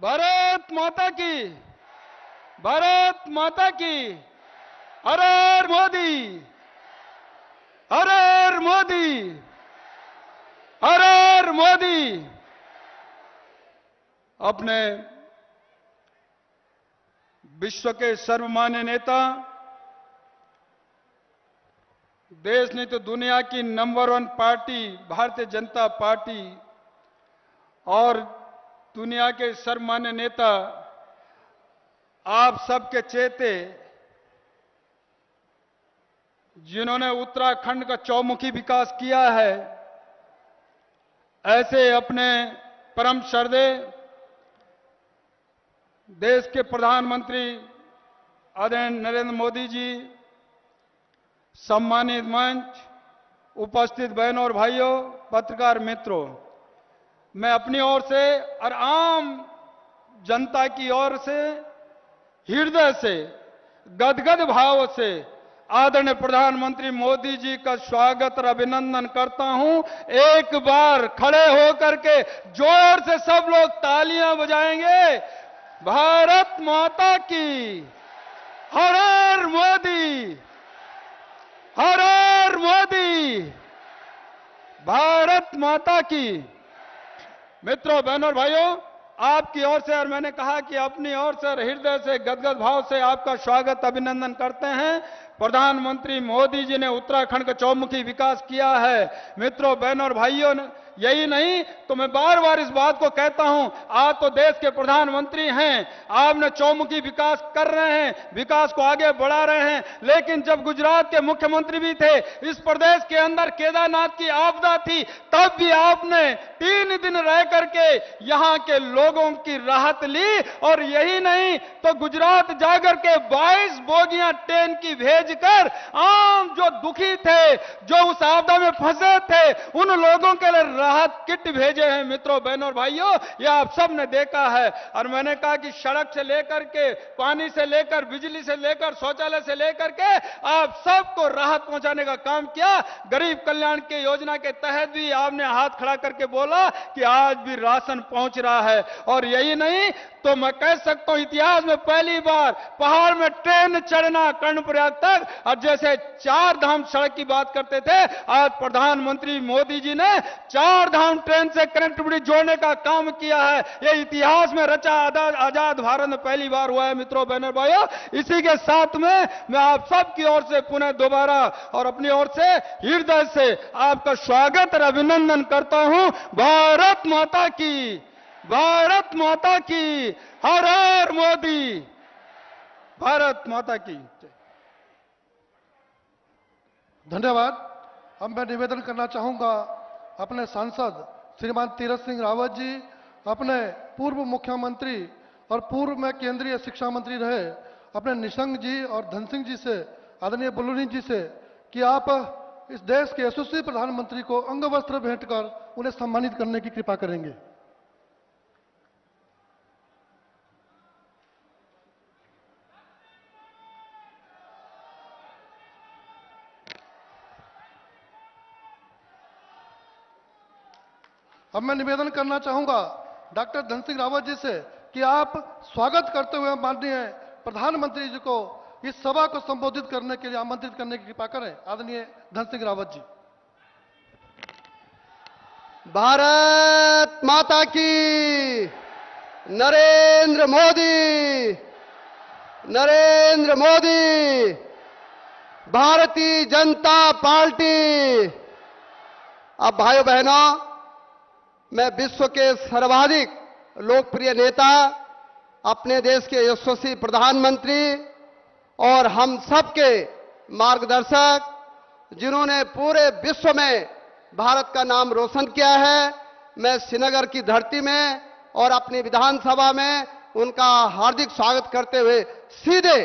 भारत माता की, भारत माता की। हर हर मोदी, हर हर मोदी, हर हर मोदी। अपने विश्व के सर्वमान्य नेता, देश नहीं तो दुनिया की number 1 party Bharatiya Janata party और दुनिया के सर्वमान्य नेता आप सबके चेते, जिन्होंने उत्तराखंड का चौमुखी विकास किया है, ऐसे अपने परम श्रद्धेय देश के प्रधानमंत्री आदरणीय नरेंद्र मोदी जी, सम्मानित मंच, उपस्थित बहनों और भाइयों, पत्रकार मित्रों, मैं अपनी ओर से और आम जनता की ओर से हृदय से गदगद भाव से आदरणीय प्रधानमंत्री मोदी जी का स्वागत और अभिनंदन करता हूं। एक बार खड़े होकर के जोर से सब लोग तालियां बजाएंगे। भारत माता की, हर हर मोदी, हर हर मोदी, भारत माता की। मित्रों, बहनों और भाइयों, आपकी ओर से और मैंने कहा कि अपनी ओर से और हृदय से गदगद भाव से आपका स्वागत अभिनंदन करते हैं। प्रधानमंत्री मोदी जी ने उत्तराखंड का चौमुखी विकास किया है। मित्रों, बहनों और भाइयों, यही नहीं तो मैं बार बार इस बात को कहता हूं, आप तो देश के प्रधानमंत्री हैं, आपने चौमुखी विकास कर रहे हैं, विकास को आगे बढ़ा रहे हैं, लेकिन जब गुजरात के मुख्यमंत्री भी थे, इस प्रदेश के अंदर केदारनाथ की आपदा थी, तब भी आपने 3 दिन रह करके यहां के लोगों की राहत ली। और यही नहीं तो गुजरात जाकर के 22 बोगियां ट्रेन की भेजकर आम जो दुखी थे, जो उस आपदा में फंसे थे, उन लोगों के लिए राहत किट भेजे हैं। मित्रों, बहनों और भाइयों, ये आप सब ने देखा है। और मैंने कहा कि सड़क से लेकर के, पानी से लेकर, बिजली से लेकर, शौचालय से लेकर के आप सबको राहत पहुंचाने का काम किया। गरीब कल्याण की योजना के तहत भी आपने हाथ खड़ा करके बोला कि आज भी राशन पहुंच रहा है। और यही नहीं तो मैं कह सकता हूं, इतिहास में पहली बार पहाड़ में ट्रेन चढ़ना कर्णप्रयाग तक, और जैसे 4 धाम सड़क की बात करते थे, आज प्रधानमंत्री मोदी जी ने 4 धाम ट्रेन से कनेक्टिविटी जोड़ने का काम किया है। यह इतिहास में रचा आजाद भारत में पहली बार हुआ है। मित्रों, बहनों, भाइयों, इसी के साथ में मैं आप सबकी ओर से पुनः दोबारा और अपनी ओर से हृदय से आपका स्वागत और अभिनंदन करता हूं। भारत माता की, भारत माता की, हर हर मोदी, भारत माता की। धन्यवाद। अब मैं निवेदन करना चाहूंगा अपने सांसद श्रीमान तीरथ सिंह रावत जी, अपने पूर्व मुख्यमंत्री और पूर्व में केंद्रीय शिक्षा मंत्री रहे अपने निशंक जी और धन सिंह जी से, आदरणीय बुल्लूनी जी से, कि आप इस देश के यशस्वी प्रधानमंत्री को अंगवस्त्र भेंट कर उन्हें सम्मानित करने की कृपा करेंगे। अब मैं निवेदन करना चाहूंगा डॉक्टर धन सिंह रावत जी से कि आप स्वागत करते हुए माननीय प्रधानमंत्री जी को इस सभा को संबोधित करने के लिए आमंत्रित करने की कृपा करें। आदरणीय धन सिंह रावत जी। भारत माता की, नरेंद्र मोदी, नरेंद्र मोदी, भारतीय जनता पार्टी। अब भाइयों बहनों, मैं विश्व के सर्वाधिक लोकप्रिय नेता, अपने देश के यशस्वी प्रधानमंत्री और हम सबके मार्गदर्शक, जिन्होंने पूरे विश्व में भारत का नाम रोशन किया है, मैं श्रीनगर की धरती में और अपनी विधानसभा में उनका हार्दिक स्वागत करते हुए सीधे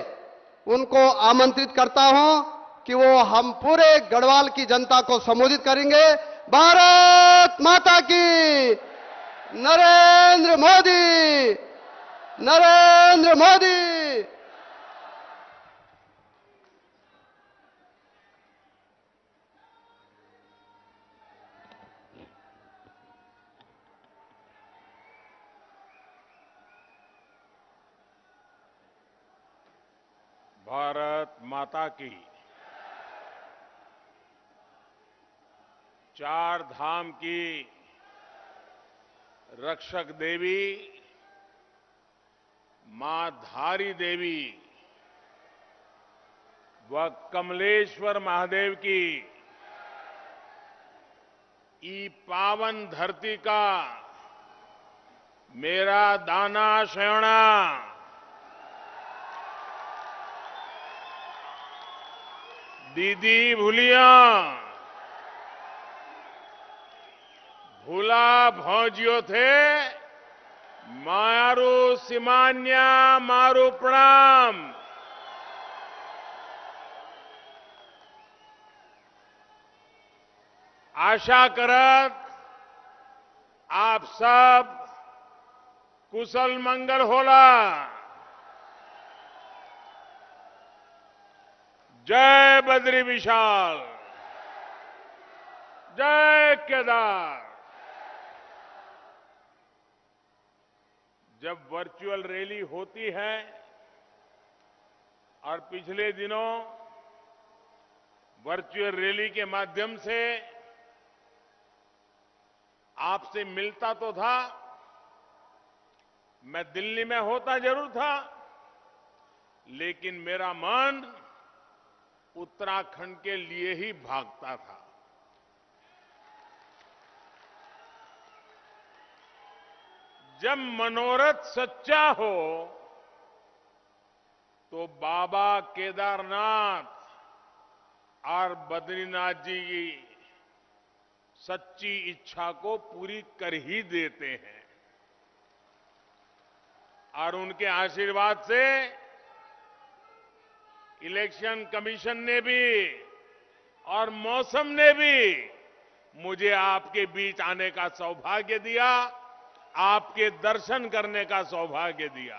उनको आमंत्रित करता हूं कि वो हम पूरे गढ़वाल की जनता को संबोधित करेंगे। भारत माता की, नरेंद्र मोदी, नरेंद्र मोदी। भारत माता की। चार धाम की रक्षक देवी मां धारी देवी व कमलेश्वर महादेव की ई पावन धरती का मेरा दाना शयना दीदी भूलिया भूला भौजियो थे मारू सिमान्या मारू प्रणाम। आशा करत आप सब कुशल मंगल होला। जय बद्री विशाल, जय केदार। जब वर्चुअल रैली होती है और पिछले दिनों वर्चुअल रैली के माध्यम से आपसे मिलता तो था, मैं दिल्ली में होता जरूर था, लेकिन मेरा मन उत्तराखंड के लिए ही भागता था। जब मनोरथ सच्चा हो तो बाबा केदारनाथ और बद्रीनाथ जी की सच्ची इच्छा को पूरी कर ही देते हैं। और उनके आशीर्वाद से इलेक्शन कमीशन ने भी और मौसम ने भी मुझे आपके बीच आने का सौभाग्य दिया, आपके दर्शन करने का सौभाग्य दिया।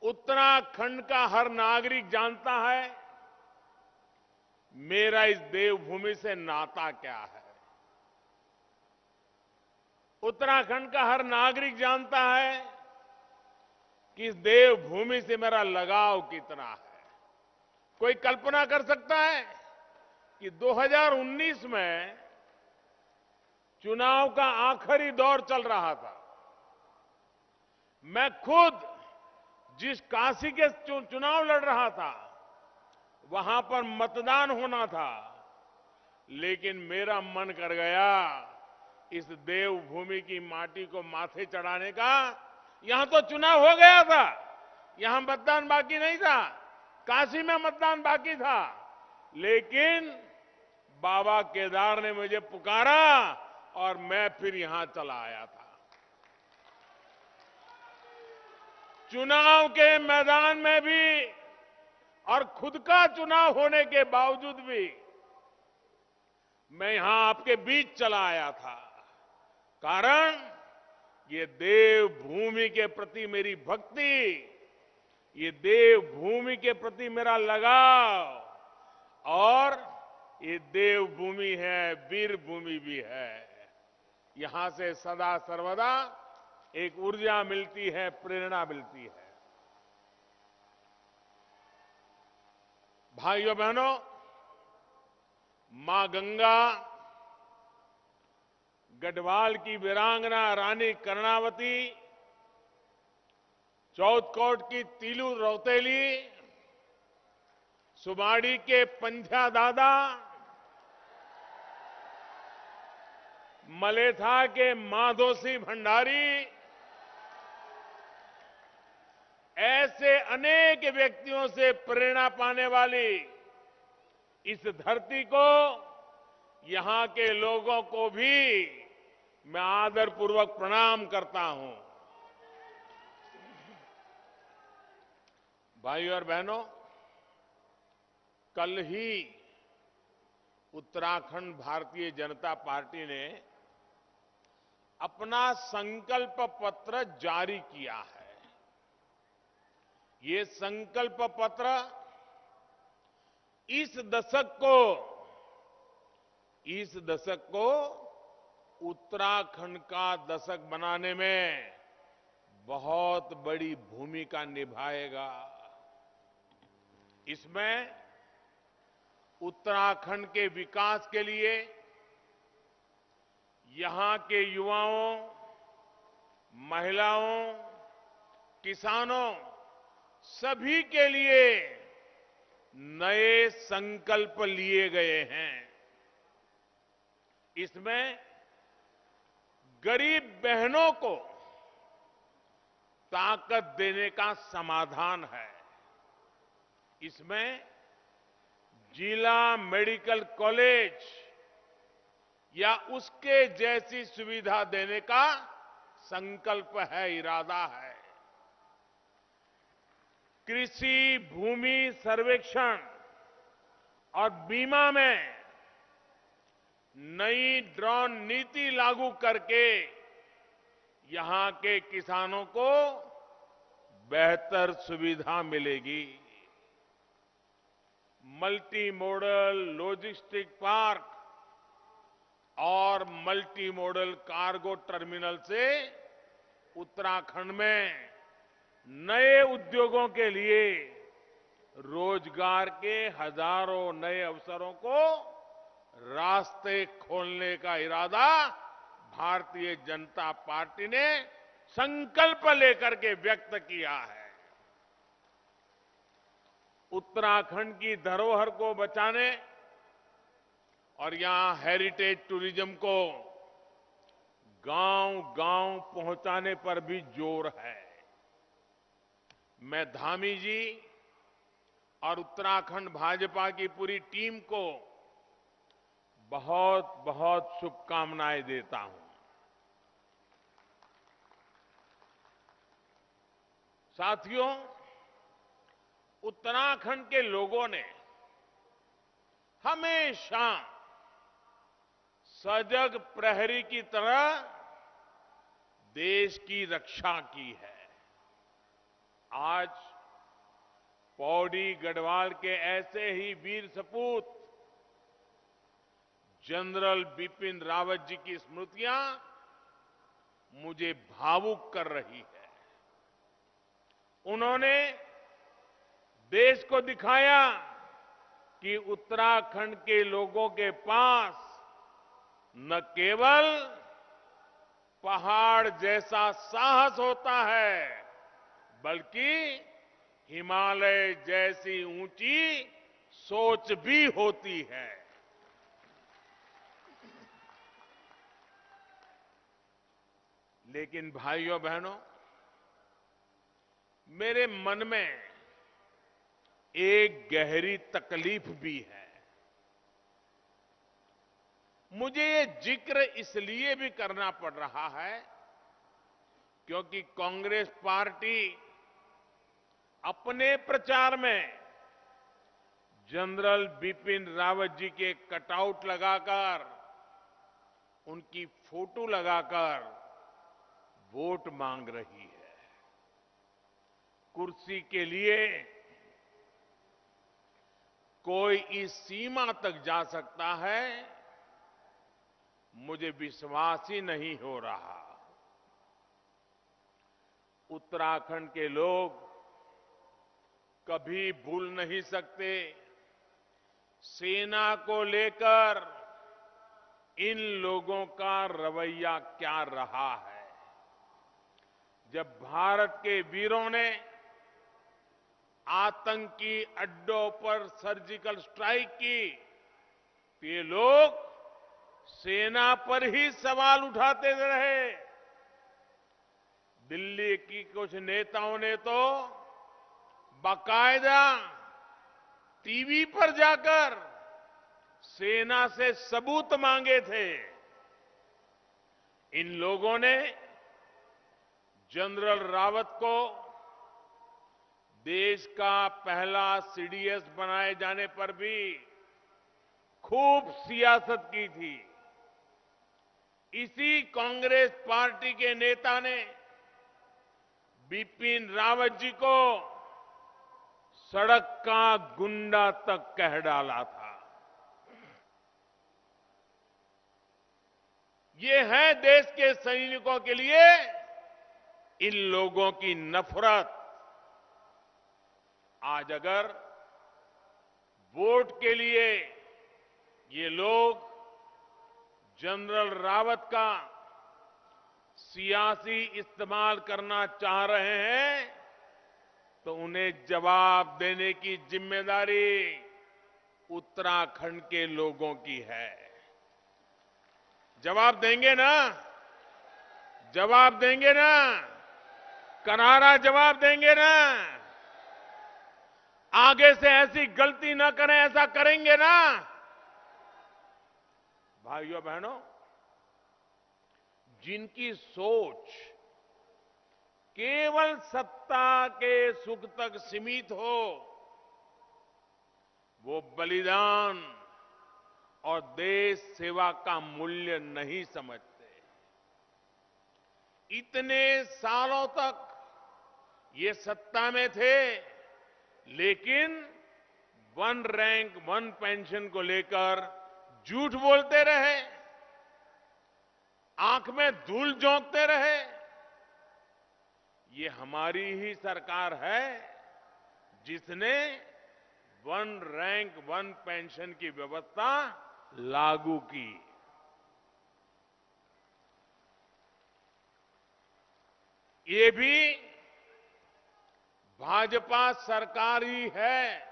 उत्तराखंड का हर नागरिक जानता है मेरा इस देवभूमि से नाता क्या है। उत्तराखंड का हर नागरिक जानता है कि इस देवभूमि से मेरा लगाव कितना है। कोई कल्पना कर सकता है कि 2019 में चुनाव का आखिरी दौर चल रहा था। मैं खुद जिस काशी के चुनाव लड़ रहा था वहां पर मतदान होना था, लेकिन मेरा मन कर गया इस देवभूमि की माटी को माथे चढ़ाने का। यहां तो चुनाव हो गया था, यहां मतदान बाकी नहीं था। काशी में मतदान बाकी था, लेकिन बाबा केदार ने मुझे पुकारा और मैं फिर यहां चला आया था। चुनाव के मैदान में भी और खुद का चुनाव होने के बावजूद भी मैं यहां आपके बीच चला आया था। कारण ये देवभूमि के प्रति मेरी भक्ति, ये देवभूमि के प्रति मेरा लगाव, और ये देवभूमि है, वीर भूमि भी है। यहां से सदा सर्वदा एक ऊर्जा मिलती है, प्रेरणा मिलती है। भाइयों बहनों, मां गंगा, गढ़वाल की वीरांगना रानी कर्णावती, चौथकोट की तीलू रौतेली, सुबाड़ी के पंजा दादा, मलेथा के माधोसी भंडारी, ऐसे अनेक व्यक्तियों से प्रेरणा पाने वाली इस धरती को, यहां के लोगों को भी मैं आदरपूर्वक प्रणाम करता हूं। भाइयों और बहनों, कल ही उत्तराखंड भारतीय जनता पार्टी ने अपना संकल्प पत्र जारी किया है। ये संकल्प पत्र इस दशक को उत्तराखंड का दशक बनाने में बहुत बड़ी भूमिका निभाएगा। इसमें उत्तराखंड के विकास के लिए यहां के युवाओं, महिलाओं, किसानों सभी के लिए नए संकल्प लिए गए हैं। इसमें गरीब बहनों को ताकत देने का समाधान है। इसमें जिला मेडिकल कॉलेज या उसके जैसी सुविधा देने का संकल्प है, इरादा है। कृषि भूमि सर्वेक्षण और बीमा में नई ड्रोन नीति लागू करके यहां के किसानों को बेहतर सुविधा मिलेगी। मल्टी मॉडल लॉजिस्टिक पार्क और मल्टी मॉडल कार्गो टर्मिनल से उत्तराखंड में नए उद्योगों के लिए रोजगार के हजारों नए अवसरों को रास्ते खोलने का इरादा भारतीय जनता पार्टी ने संकल्प लेकर के व्यक्त किया है। उत्तराखंड की धरोहर को बचाने और यहां हेरिटेज टूरिज्म को गांव-गांव पहुंचाने पर भी जोर है। मैं धामी जी और उत्तराखंड भाजपा की पूरी टीम को बहुत बहुत शुभकामनाएं देता हूं। साथियों, उत्तराखंड के लोगों ने हमेशा सजग प्रहरी की तरह देश की रक्षा की है। आज पौड़ी गढ़वाल के ऐसे ही वीर सपूत जनरल बिपिन रावत जी की स्मृतियां मुझे भावुक कर रही है। उन्होंने देश को दिखाया कि उत्तराखंड के लोगों के पास न केवल पहाड़ जैसा साहस होता है, बल्कि हिमालय जैसी ऊंची सोच भी होती है। लेकिन भाइयों बहनों, मेरे मन में एक गहरी तकलीफ भी है। मुझे ये जिक्र इसलिए भी करना पड़ रहा है क्योंकि कांग्रेस पार्टी अपने प्रचार में जनरल बिपिन रावत जी के कटआउट लगाकर, उनकी फोटो लगाकर वोट मांग रही है। कुर्सी के लिए कोई इस सीमा तक जा सकता है, मुझे विश्वास ही नहीं हो रहा। उत्तराखंड के लोग कभी भूल नहीं सकते सेना को लेकर इन लोगों का रवैया क्या रहा है। जब भारत के वीरों ने आतंकी अड्डों पर सर्जिकल स्ट्राइक की तो ये लोग सेना पर ही सवाल उठाते रहे। दिल्ली की कुछ नेताओं ने तो बाकायदा टीवी पर जाकर सेना से सबूत मांगे थे। इन लोगों ने जनरल रावत को देश का पहला सीडीएस बनाए जाने पर भी खूब सियासत की थी। इसी कांग्रेस पार्टी के नेता ने बिपिन रावत जी को सड़क का गुंडा तक कह डाला था। ये है देश के सैनिकों के लिए इन लोगों की नफरत आज अगर वोट के लिए ये लोग जनरल रावत का सियासी इस्तेमाल करना चाह रहे हैं तो उन्हें जवाब देने की जिम्मेदारी उत्तराखंड के लोगों की है। जवाब देंगे ना? जवाब देंगे ना? करारा जवाब देंगे ना? आगे से ऐसी गलती ना करें, ऐसा करेंगे ना? भाइयों बहनों, जिनकी सोच केवल सत्ता के सुख तक सीमित हो, वो बलिदान और देश सेवा का मूल्य नहीं समझते। इतने सालों तक ये सत्ता में थे, लेकिन वन रैंक वन पेंशन को लेकर झूठ बोलते रहे, आंख में धूल झोंकते रहे। ये हमारी ही सरकार है जिसने वन रैंक वन पेंशन की व्यवस्था लागू की। ये भी भाजपा सरकार ही है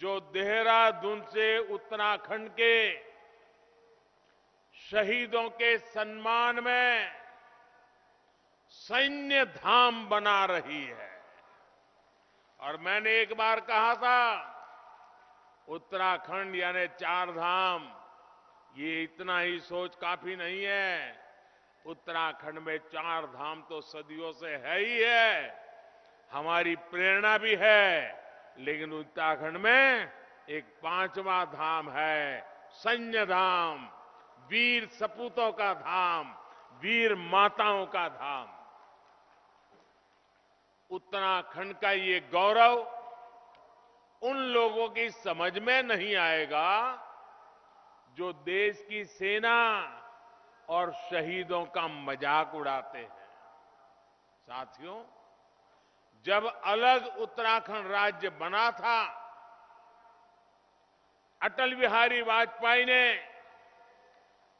जो देहरादून से उत्तराखंड के शहीदों के सम्मान में सैन्य धाम बना रही है। और मैंने एक बार कहा था, उत्तराखंड यानी 4 धाम, ये इतना ही सोच काफी नहीं है। उत्तराखंड में 4 धाम तो सदियों से है ही है, हमारी प्रेरणा भी है, लेकिन उत्तराखंड में एक 5वां धाम है, सैन्य धाम, वीर सपूतों का धाम, वीर माताओं का धाम। उत्तराखंड का ये गौरव उन लोगों की समझ में नहीं आएगा जो देश की सेना और शहीदों का मजाक उड़ाते हैं। साथियों, जब अलग उत्तराखंड राज्य बना था, अटल बिहारी वाजपेयी ने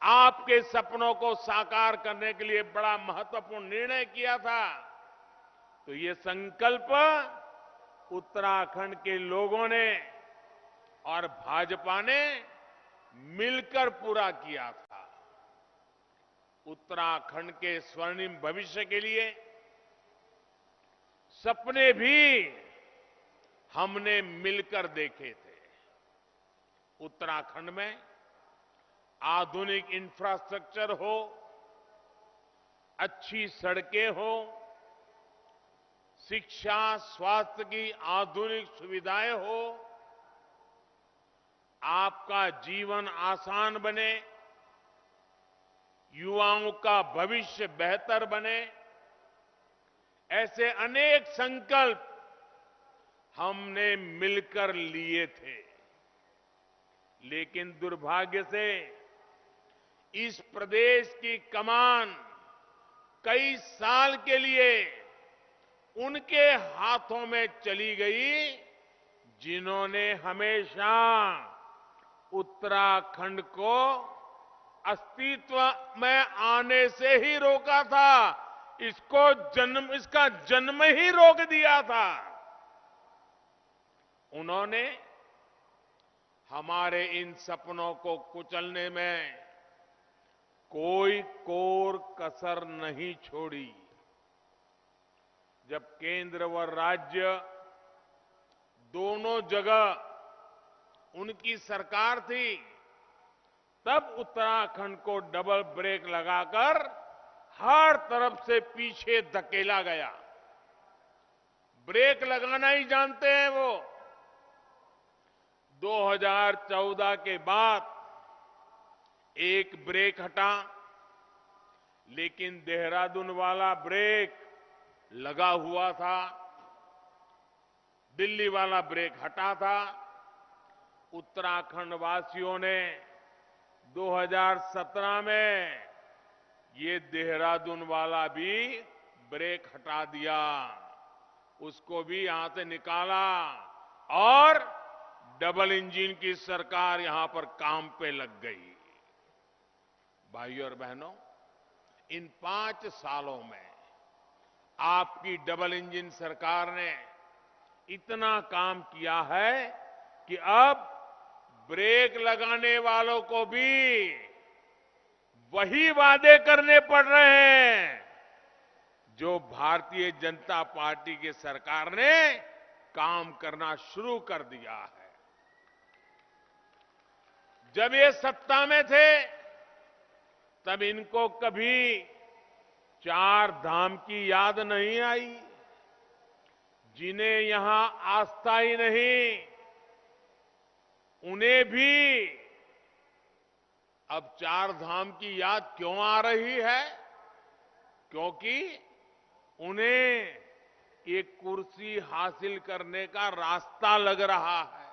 आपके सपनों को साकार करने के लिए बड़ा महत्वपूर्ण निर्णय किया था। तो ये संकल्प उत्तराखंड के लोगों ने और भाजपा ने मिलकर पूरा किया था। उत्तराखंड के स्वर्णिम भविष्य के लिए सपने भी हमने मिलकर देखे थे। उत्तराखंड में आधुनिक इंफ्रास्ट्रक्चर हो, अच्छी सड़कें हो, शिक्षा स्वास्थ्य की आधुनिक सुविधाएं हो, आपका जीवन आसान बने, युवाओं का भविष्य बेहतर बने, ऐसे अनेक संकल्प हमने मिलकर लिए थे। लेकिन दुर्भाग्य से इस प्रदेश की कमान कई साल के लिए उनके हाथों में चली गई जिन्होंने हमेशा उत्तराखंड को अस्तित्व में आने से ही रोका था, इसका जन्म ही रोक दिया था। उन्होंने हमारे इन सपनों को कुचलने में कोई कोर कसर नहीं छोड़ी। जब केंद्र व राज्य दोनों जगह उनकी सरकार थी, तब उत्तराखंड को डबल ब्रेक लगाकर हर तरफ से पीछे धकेला गया। ब्रेक लगाना ही जानते हैं वो। 2014 के बाद एक ब्रेक हटा, लेकिन देहरादून वाला ब्रेक लगा हुआ था, दिल्ली वाला ब्रेक हटा था। उत्तराखंड वासियों ने 2017 में ये देहरादून वाला भी ब्रेक हटा दिया, उसको भी यहां से निकाला और डबल इंजन की सरकार यहां पर काम पे लग गई। भाइयों और बहनों, इन 5 सालों में आपकी डबल इंजन सरकार ने इतना काम किया है कि अब ब्रेक लगाने वालों को भी वही वादे करने पड़ रहे हैं जो भारतीय जनता पार्टी की सरकार ने काम करना शुरू कर दिया है। जब ये सत्ता में थे तब इनको कभी 4 धाम की याद नहीं आई। जिन्हें यहां आस्था ही नहीं, उन्हें भी अब 4 धाम की याद क्यों आ रही है? क्योंकि उन्हें एक कुर्सी हासिल करने का रास्ता लग रहा है।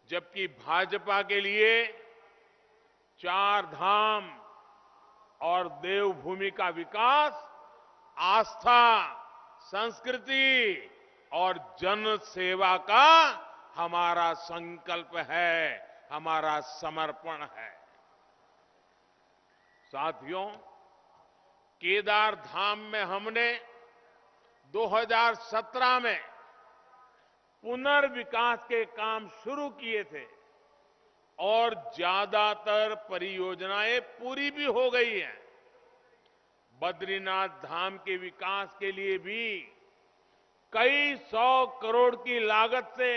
जबकि भाजपा के लिए 4 धाम और देवभूमि का विकास आस्था, संस्कृति और जन सेवा का हमारा संकल्प है, हमारा समर्पण है। साथियों, केदार धाम में हमने 2017 में पुनर्विकास के काम शुरू किए थे और ज्यादातर परियोजनाएं पूरी भी हो गई हैं। बद्रीनाथ धाम के विकास के लिए भी कई 100 करोड़ की लागत से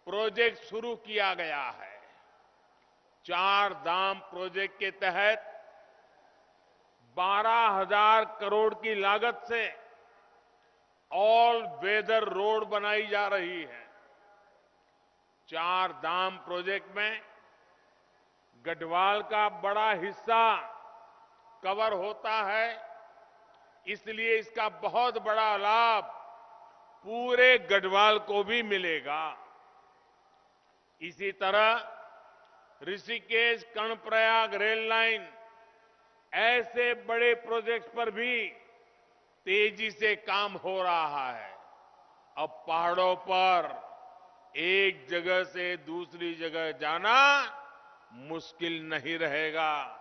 प्रोजेक्ट शुरू किया गया है। 4 धाम प्रोजेक्ट के तहत 12,000 करोड़ की लागत से ऑल वेदर रोड बनाई जा रही है। 4 धाम प्रोजेक्ट में गढ़वाल का बड़ा हिस्सा कवर होता है, इसलिए इसका बहुत बड़ा लाभ पूरे गढ़वाल को भी मिलेगा। इसी तरह ऋषिकेश कर्णप्रयाग रेल लाइन, ऐसे बड़े प्रोजेक्ट्स पर भी तेजी से काम हो रहा है। अब पहाड़ों पर एक जगह से दूसरी जगह जाना मुश्किल नहीं रहेगा।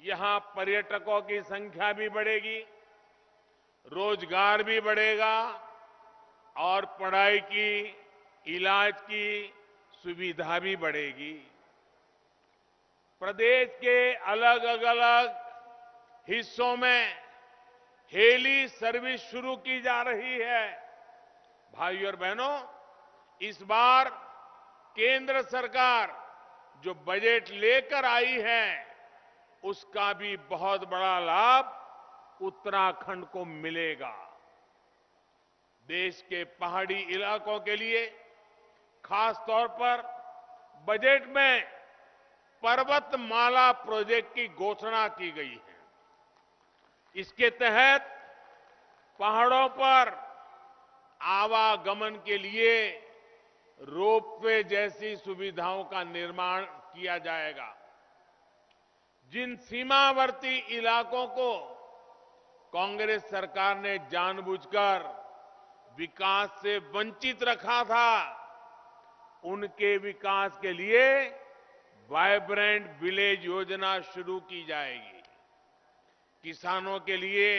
यहां पर्यटकों की संख्या भी बढ़ेगी, रोजगार भी बढ़ेगा और पढ़ाई की, इलाज की सुविधा भी बढ़ेगी। प्रदेश के अलग अलग हिस्सों में हेली सर्विस शुरू की जा रही है। भाइयों और बहनों, इस बार केंद्र सरकार जो बजट लेकर आई है, उसका भी बहुत बड़ा लाभ उत्तराखंड को मिलेगा। देश के पहाड़ी इलाकों के लिए खास तौर पर बजट में पर्वतमाला प्रोजेक्ट की घोषणा की गई है। इसके तहत पहाड़ों पर आवागमन के लिए रोपवे जैसी सुविधाओं का निर्माण किया जाएगा। जिन सीमावर्ती इलाकों को कांग्रेस सरकार ने जानबूझकर विकास से वंचित रखा था, उनके विकास के लिए वाइब्रेंट विलेज योजना शुरू की जाएगी। किसानों के लिए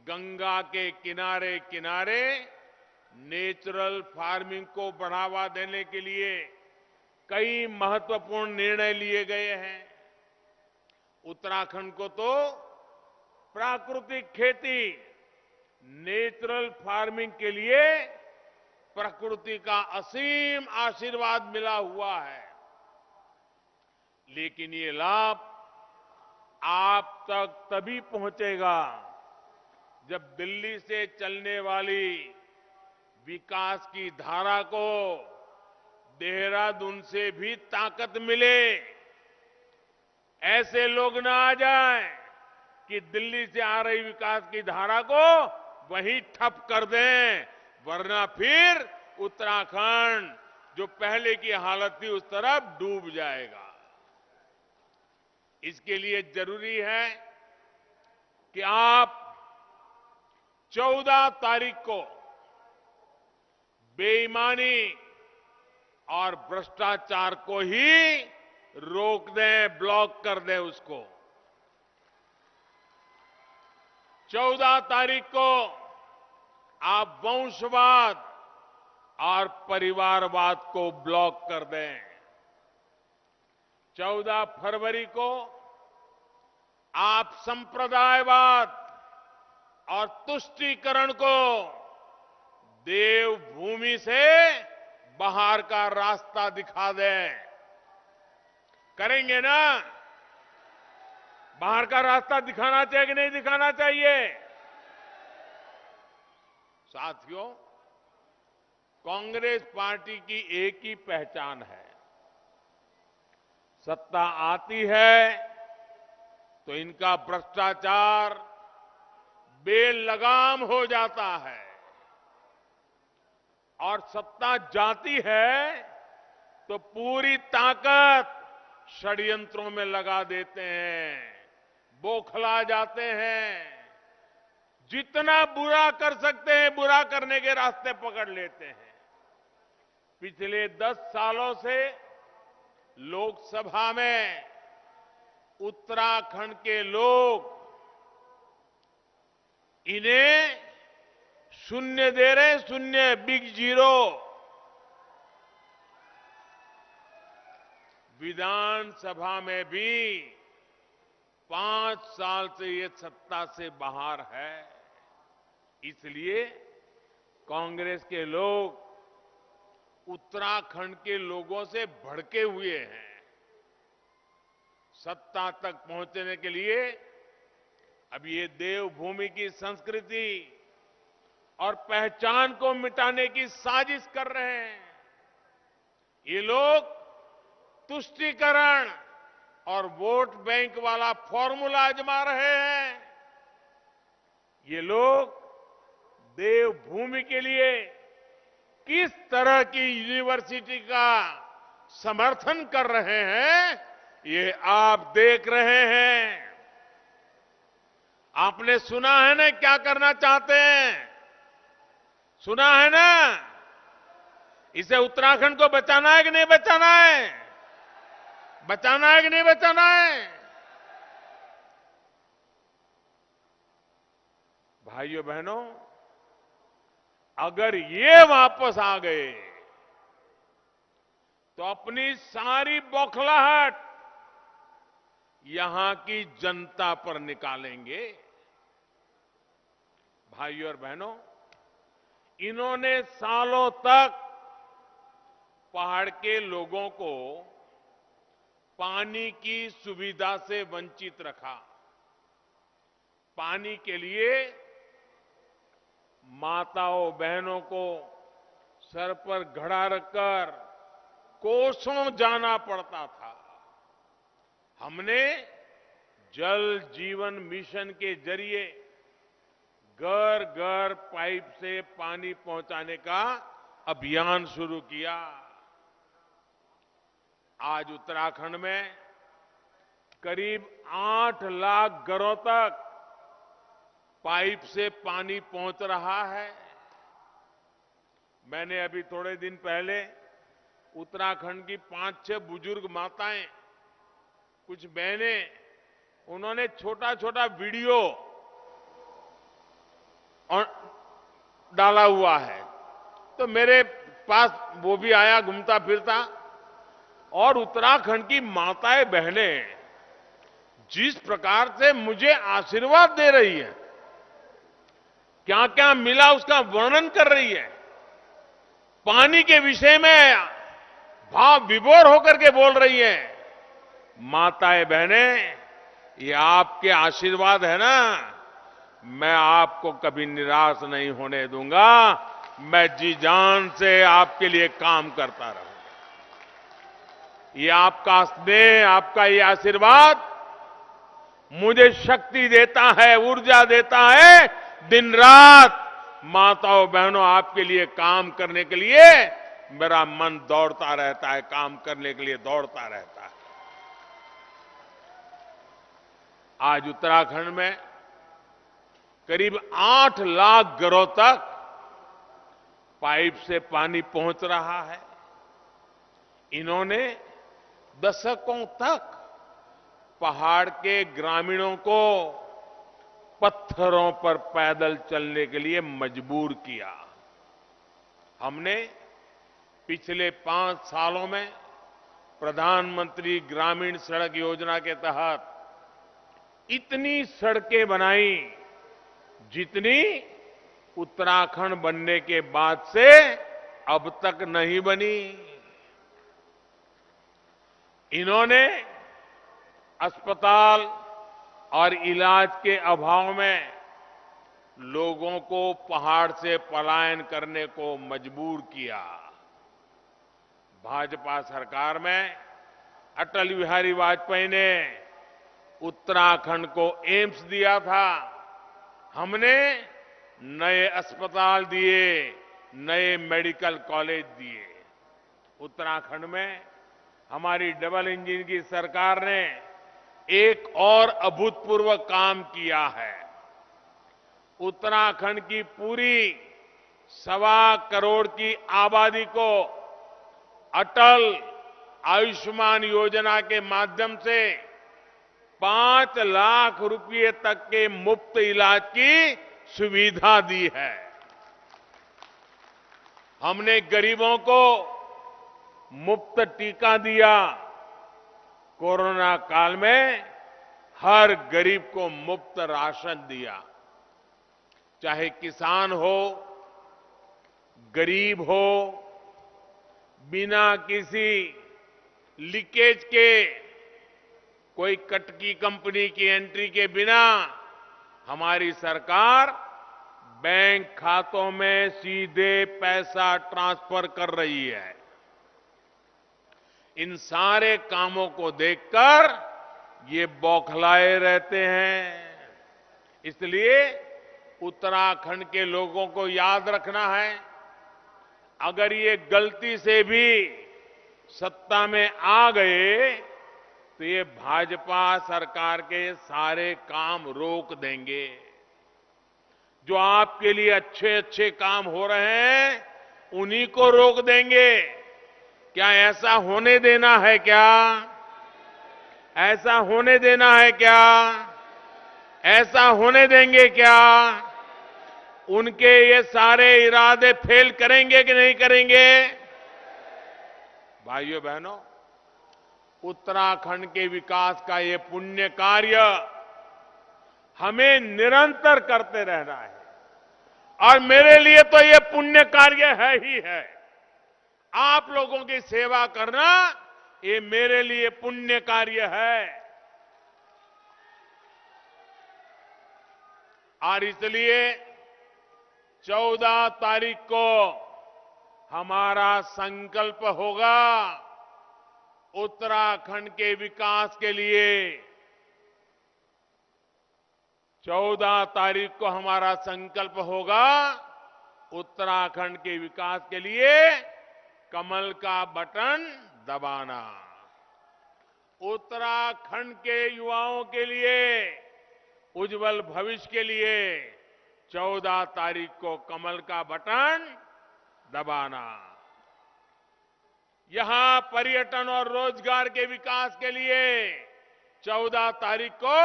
गंगा के किनारे किनारे नेचुरल फार्मिंग को बढ़ावा देने के लिए कई महत्वपूर्ण निर्णय लिए गए हैं। उत्तराखंड को तो प्राकृतिक खेती, नेचुरल फार्मिंग के लिए प्रकृति का असीम आशीर्वाद मिला हुआ है। लेकिन ये लाभ आप तक तभी पहुंचेगा जब दिल्ली से चलने वाली विकास की धारा को देहरादून से भी ताकत मिले। ऐसे लोग ना आ जाएं कि दिल्ली से आ रही विकास की धारा को वहीं ठप कर दें, वरना फिर उत्तराखंड जो पहले की हालत थी उस तरफ डूब जाएगा। इसके लिए जरूरी है कि आप 14 तारीख को बेईमानी और भ्रष्टाचार को ही रोक दें, ब्लॉक कर दें उसको। 14 तारीख को आप वंशवाद और परिवारवाद को ब्लॉक कर दें। 14 फरवरी को आप संप्रदायवाद और तुष्टीकरण को देवभूमि से बाहर का रास्ता दिखा दें। करेंगे ना? बाहर का रास्ता दिखाना चाहिए कि नहीं दिखाना चाहिए? साथियों, कांग्रेस पार्टी की एक ही पहचान है, सत्ता आती है तो इनका भ्रष्टाचार बेलगाम हो जाता है और सत्ता जाती है तो पूरी ताकत षड्यंत्रों में लगा देते हैं, बौखला जाते हैं, जितना बुरा कर सकते हैं बुरा करने के रास्ते पकड़ लेते हैं। पिछले 10 सालों से लोकसभा में उत्तराखंड के लोग इन्हें शून्य दे रहे, शून्य, बिग जीरो। विधानसभा में भी 5 साल से ये सत्ता से बाहर है। इसलिए कांग्रेस के लोग उत्तराखंड के लोगों से भड़के हुए हैं। सत्ता तक पहुंचने के लिए अब ये देवभूमि की संस्कृति और पहचान को मिटाने की साजिश कर रहे हैं। ये लोग तुष्टीकरण और वोट बैंक वाला फॉर्मूला आजमा रहे हैं। ये लोग देवभूमि के लिए किस तरह की यूनिवर्सिटी का समर्थन कर रहे हैं, ये आप देख रहे हैं। आपने सुना है ना क्या करना चाहते हैं? सुना है ना? इसे उत्तराखंड को बचाना है कि नहीं बचाना है? बचाना है कि नहीं बचाना है? भाइयों बहनों, अगर ये वापस आ गए तो अपनी सारी बौखलाहट यहां की जनता पर निकालेंगे। भाइयों और बहनों, इन्होंने सालों तक पहाड़ के लोगों को पानी की सुविधा से वंचित रखा। पानी के लिए माताओं बहनों को सर पर घड़ा रखकर कोसों जाना पड़ता था। हमने जल जीवन मिशन के जरिए घर घर पाइप से पानी पहुंचाने का अभियान शुरू किया। आज उत्तराखंड में करीब 8 लाख घरों तक पाइप से पानी पहुंच रहा है। मैंने अभी थोड़े दिन पहले उत्तराखंड की 5-6 बुजुर्ग माताएं, कुछ बहनें, उन्होंने छोटा छोटा वीडियो डाला हुआ है, तो मेरे पास वो भी आया घूमता फिरता। और उत्तराखंड की माताएं बहनें जिस प्रकार से मुझे आशीर्वाद दे रही है, क्या क्या मिला उसका वर्णन कर रही है, पानी के विषय में भाव विभोर होकर के बोल रही है। माताएं बहनें, ये आपके आशीर्वाद है ना, मैं आपको कभी निराश नहीं होने दूंगा। मैं जी जान से आपके लिए काम करता रहूंगा। ये आपका स्नेह, आपका ये आशीर्वाद मुझे शक्ति देता है, ऊर्जा देता है। दिन रात माताओं बहनों आपके लिए काम करने के लिए मेरा मन दौड़ता रहता है, काम करने के लिए दौड़ता रहता है। आज उत्तराखंड में करीब 8 लाख घरों तक पाइप से पानी पहुंच रहा है। इन्होंने दशकों तक पहाड़ के ग्रामीणों को पत्थरों पर पैदल चलने के लिए मजबूर किया। हमने पिछले 5 सालों में प्रधानमंत्री ग्रामीण सड़क योजना के तहत इतनी सड़कें बनाई जितनी उत्तराखंड बनने के बाद से अब तक नहीं बनी। इन्होंने अस्पताल और इलाज के अभाव में लोगों को पहाड़ से पलायन करने को मजबूर किया। भाजपा सरकार में अटल बिहारी वाजपेयी ने उत्तराखंड को एम्स दिया था। हमने नए अस्पताल दिए, नए मेडिकल कॉलेज दिए। उत्तराखंड में हमारी डबल इंजन की सरकार ने एक और अभूतपूर्व काम किया है। उत्तराखंड की पूरी 1.25 करोड़ की आबादी को अटल आयुष्मान योजना के माध्यम से 5 लाख रुपए तक के मुफ्त इलाज की सुविधा दी है। हमने गरीबों को मुफ्त टीका दिया। कोरोना काल में हर गरीब को मुफ्त राशन दिया। चाहे किसान हो, गरीब हो, बिना किसी लीकेज के, कोई कटकी कंपनी की एंट्री के बिना हमारी सरकार बैंक खातों में सीधे पैसा ट्रांसफर कर रही है। इन सारे कामों को देखकर ये बौखलाए रहते हैं। इसलिए उत्तराखंड के लोगों को याद रखना है, अगर ये गलती से भी सत्ता में आ गए तो ये भाजपा सरकार के सारे काम रोक देंगे। जो आपके लिए अच्छे अच्छे काम हो रहे हैं उन्हीं को रोक देंगे। क्या ऐसा होने देना है? क्या ऐसा होने देना है? क्या ऐसा होने देंगे? क्या उनके ये सारे इरादे फेल करेंगे कि नहीं करेंगे? भाइयों बहनों, उत्तराखंड के विकास का ये पुण्य कार्य हमें निरंतर करते रहना है और मेरे लिए तो ये पुण्य कार्य है ही है। आप लोगों की सेवा करना ये मेरे लिए पुण्य कार्य है। और इसलिए 14 तारीख को हमारा संकल्प होगा उत्तराखंड के विकास के लिए। 14 तारीख को हमारा संकल्प होगा उत्तराखंड के विकास के लिए कमल का बटन दबाना। उत्तराखंड के युवाओं के लिए उज्जवल भविष्य के लिए 14 तारीख को कमल का बटन दबाना। यहां पर्यटन और रोजगार के विकास के लिए 14 तारीख को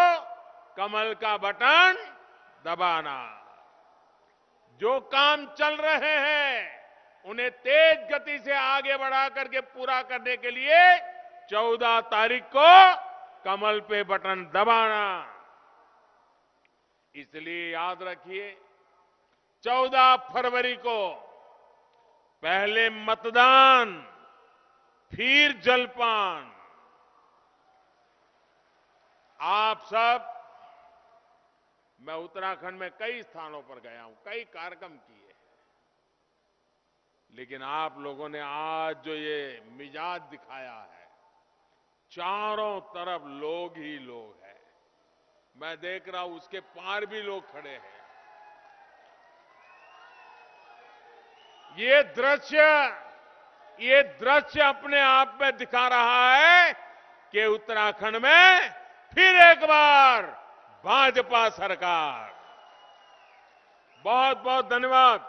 कमल का बटन दबाना। जो काम चल रहे हैं उन्हें तेज गति से आगे बढ़ा करके पूरा करने के लिए 14 तारीख को कमल पे बटन दबाना। इसलिए याद रखिए 14 फरवरी को पहले मतदान फिर जलपान। आप सब, मैं उत्तराखंड में कई स्थानों पर गया हूं, कई कार्यक्रम किए, लेकिन आप लोगों ने आज जो ये मिजाज दिखाया है, चारों तरफ लोग ही लोग हैं। मैं देख रहा हूं उसके पार भी लोग खड़े हैं। ये दृश्य अपने आप में दिखा रहा है कि उत्तराखंड में फिर एक बार भाजपा सरकार। बहुत बहुत धन्यवाद।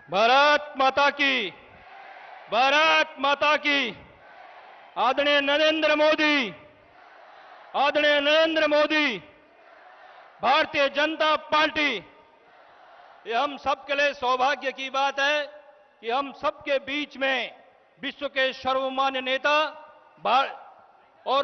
भारत माता की, भारत माता की। आदरणीय नरेंद्र मोदी, आदरणीय नरेंद्र मोदी, भारतीय जनता पार्टी। ये हम सबके लिए सौभाग्य की बात है कि हम सबके बीच में विश्व के सर्वमान्य नेता और